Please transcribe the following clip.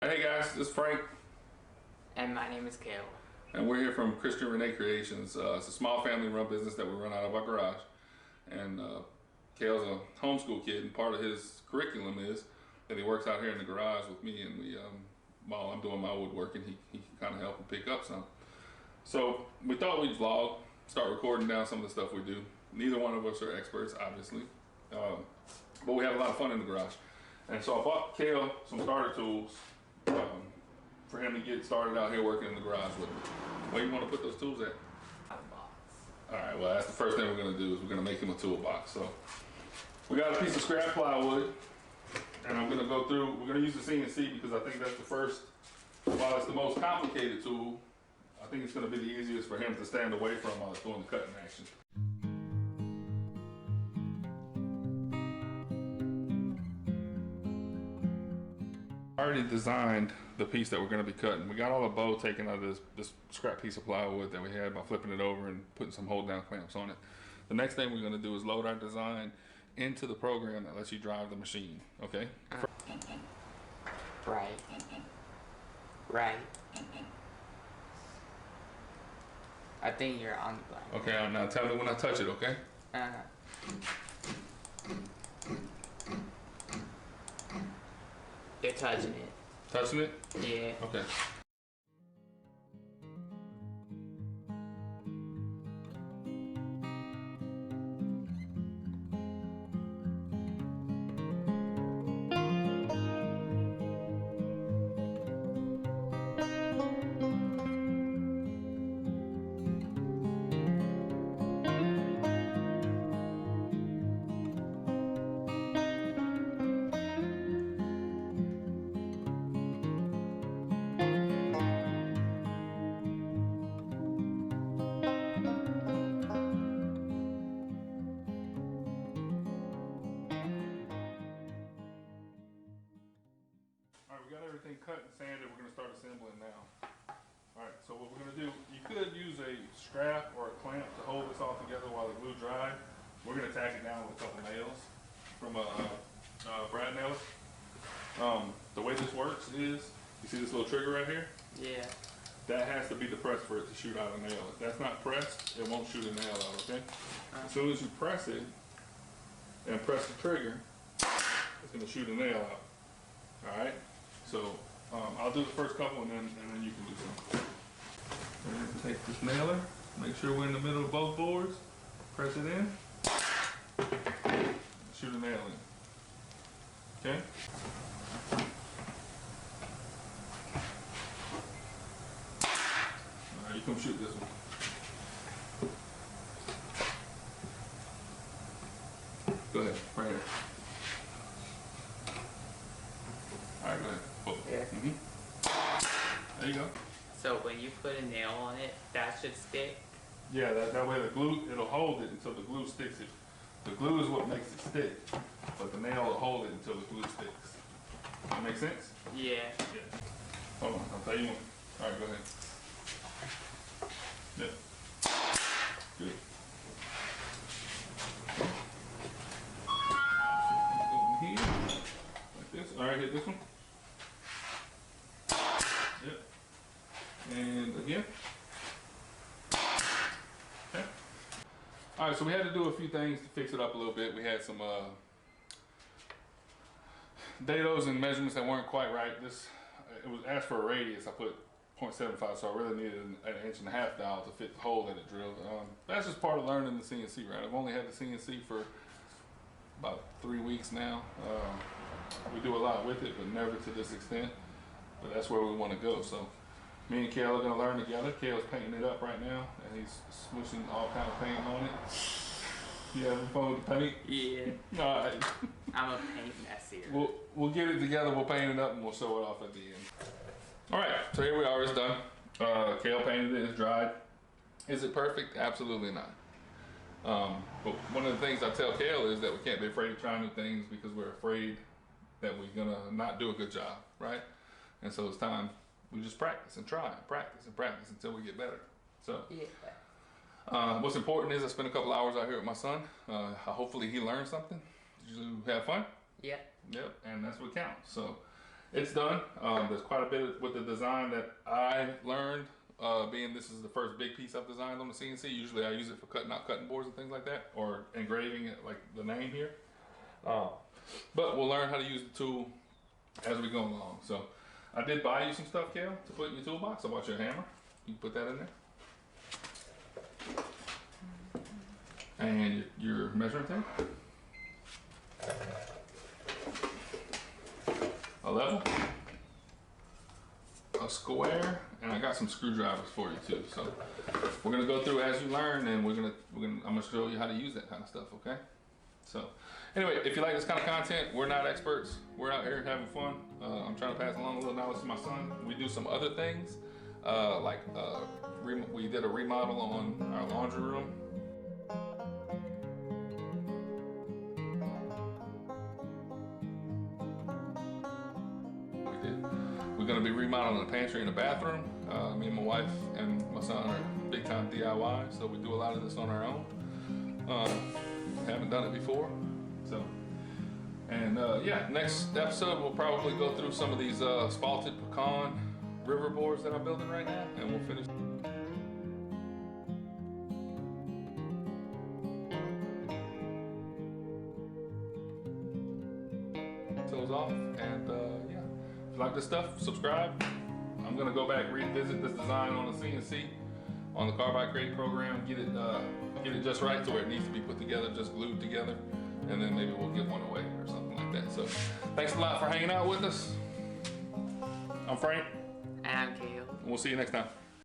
Hey guys, this is Frank. And my name is Kael. And we're here from Christian Renee Creations. It's a small family run business that we run out of our garage. And Kael's a homeschool kid, and part of his curriculum is that he works out here in the garage with me, and we, while I'm doing my woodworking, he can kind of help and pick up some. So we thought we'd vlog, start recording down some of the stuff we do. Neither one of us are experts, obviously, but we have a lot of fun in the garage. And so I bought Kael some starter tools for him to get started out here working in the garage with me. Where you want to put those tools at? A box. All right, well, that's the first thing we're going to do is we're going to make him a toolbox. So we got a piece of scrap plywood, and I'm going to go through, we're going to use the CNC because I think that's the first, while it's the most complicated tool, I think it's going to be the easiest for him to stand away from while it's doing the cutting action. I already designed the piece that we're going to be cutting. We got all the bow taken out of this scrap piece of plywood that we had by flipping it over and putting some hold down clamps on it. The next thing we're going to do is load our design into the program that lets you drive the machine, okay? Right. Right. I think you're on the blind. Okay, now tell me when I touch it, okay? You're touching it. Touching it? Yeah. Okay. All right, we got everything cut and sanded. We're going to start assembling now. All right, so what we're going to do, you could use a strap or a clamp to hold this all together while the glue dries. We're going to tack it down with a couple nails from brad nails. The way this works is, you see this little trigger right here? Yeah. That has to be depressed for it to shoot out a nail. If that's not pressed, it won't shoot a nail out, okay? As soon as you press it and press the trigger, it's going to shoot a nail out. All right? So I'll do the first couple and then you can do some. We're going to take this nailer, make sure we're in the middle of both boards, press it in, shoot a nail in. Okay? All right, you come shoot this one. Go ahead, right here. All right, go ahead. Oh. Yeah. There you go. So when you put a nail on it, that should stick? Yeah, that way the glue, it'll hold it until the glue sticks it. The glue is what makes it stick, but the nail will hold it until the glue sticks. That make sense? Yeah. Yeah. Hold on, I'll tell you one. All right, go ahead. Yeah. Good. Here, like this. All right, hit this one. Yep. And again. Okay. All right, so we had to do a few things to fix it up a little bit. We had some dados and measurements that weren't quite right. It was asked for a radius. I put 0.75, so I really needed an 1.5 inch dowel to fit the hole that it drilled. That's just part of learning the CNC, right? I've only had the CNC for about 3 weeks now. We do a lot with it, but never to this extent. But that's where we want to go. So me and Kael are going to learn together. Kael's painting it up right now, and he's smooshing all kind of paint on it. You having fun with the paint? Yeah. All right. I'm a paint messier. We'll get it together. We'll paint it up, and we'll show it off at the end. All right. So here we are. It's done. Kael painted it. It's dried. Is it perfect? Absolutely not. But one of the things I tell Kael is that we can't be afraid of trying new things because we're afraid that we're gonna not do a good job, right? And so it's time we just practice and try and practice until we get better. So yeah. What's important is I spent a couple hours out here with my son. Hopefully he learned something. Did you have fun? Yeah. Yep, and that's what counts. So It's done. There's quite a bit with the design that I learned, being this is the first big piece I've designed on the CNC. Usually I use it for cutting out cutting boards and things like that, or engraving it like the name here. But we'll learn how to use the tool as we go along. So I did buy you some stuff, Kael, to put in your toolbox. I bought you a hammer. You can put that in there. And your measuring tape. A level, a square, and I got some screwdrivers for you too. So we're gonna go through as you learn, and I'm gonna show you how to use that kind of stuff. Okay. So anyway, if you like this kind of content, we're not experts. We're out here having fun. I'm trying to pass along a little knowledge to my son. We do some other things, we did a remodel on our laundry room. We're going to be remodeling the pantry and the bathroom. Me and my wife and my son are big time DIY, so we do a lot of this on our own. Haven't done it before, so. And yeah, next episode we'll probably go through some of these spalted pecan river boards that I'm building right now, and we'll finish. Those off, and yeah. If you like this stuff, subscribe. I'm gonna go back, revisit this design on the CNC, on the Carbide Crate program, get it just right to where it needs to be put together, just glued together, and then maybe we'll give one away or something like that. So thanks a lot for hanging out with us. I'm Frank. And I'm Kael. And we'll see you next time.